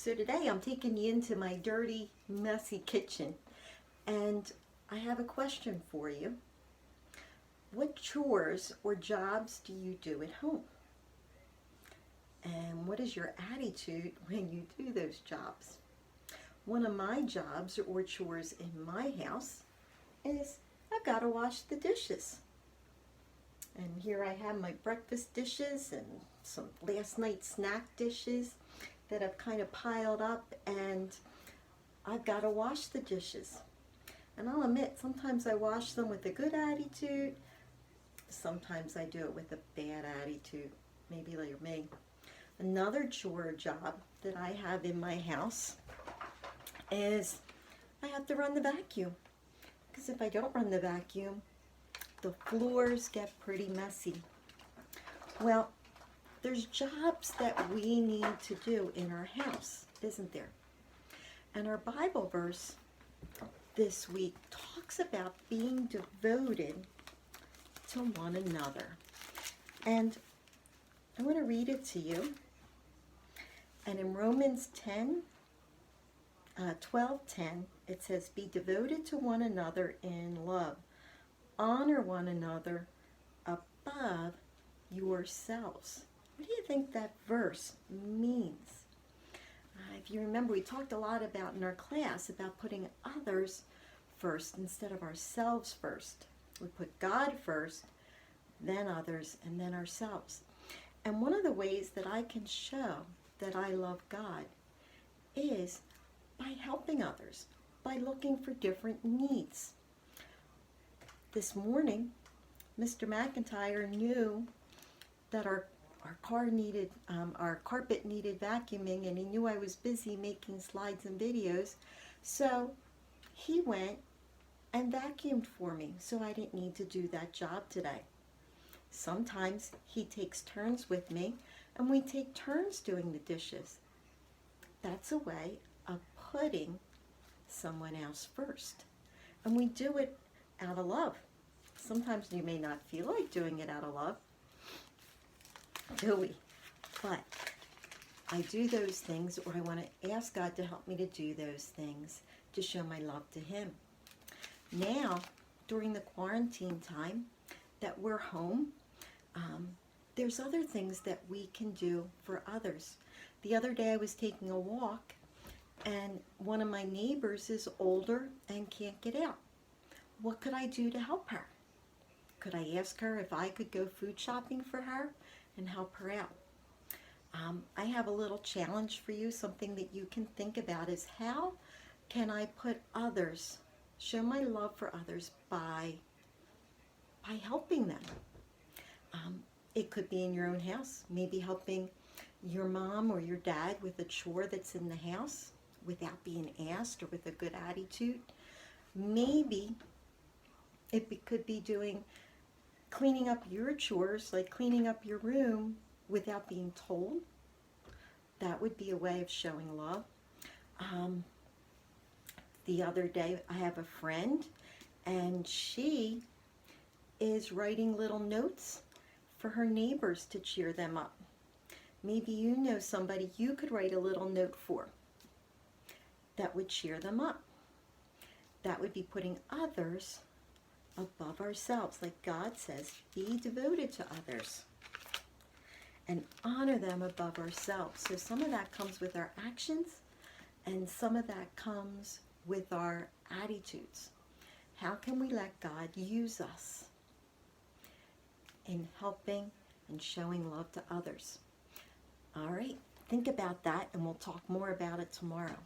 So today I'm taking you into my dirty, messy kitchen, and I have a question for you. What chores or jobs do you do at home? And what is your attitude when you do those jobs? One of my jobs or chores in my house is I've got to wash the dishes. And here I have my breakfast dishes and some last night's snack dishes that I've kind of piled up, and I've got to wash the dishes. And I'll admit, sometimes I wash them with a good attitude, sometimes I do it with a bad attitude, maybe like me. Another chore job that I have in my house is I have to run the vacuum. Because if I don't run the vacuum, the floors get pretty messy. Well, there's jobs that we need to do in our house, isn't there? And our Bible verse this week talks about being devoted to one another. And I want to read it to you. And in Romans 12:10, it says, "Be devoted to one another in love. Honor one another above yourselves." What do you think that verse means? If you remember, we talked a lot about in our class about putting others first instead of ourselves first. We put God first, then others, and then ourselves. And one of the ways that I can show that I love God is by helping others, by looking for different needs. This morning, Mr. McIntyre knew that our carpet needed vacuuming, and he knew I was busy making slides and videos, so he went and vacuumed for me, so I didn't need to do that job today. Sometimes he takes turns with me, and we take turns doing the dishes. That's a way of putting someone else first, and we do it out of love. Sometimes you may not feel like doing it out of love, do we? But I do those things, or I want to ask God to help me to do those things to show my love to Him. Now, during the quarantine time that we're home, there's other things that we can do for others. The other day I was taking a walk, and one of my neighbors is older and can't get out. What could I do to help her? Could I ask her if I could go food shopping for her and help her out? I have a little challenge for you. Something that you can think about is, how can I put others, show my love for others by helping them? It could be in your own house, maybe helping your mom or your dad with a chore that's in the house without being asked, or with a good attitude. Maybe it could be cleaning up your chores, like cleaning up your room without being told. That would be a way of showing love. The other day I have a friend, and she is writing little notes for her neighbors to cheer them up. Maybe you know somebody you could write a little note for that would cheer them up. That would be putting others above ourselves. Like God says, be devoted to others and honor them above ourselves. So some of that comes with our actions, and some of that comes with our attitudes. How can we let God use us in helping and showing love to others? All right, think about that, and we'll talk more about it tomorrow.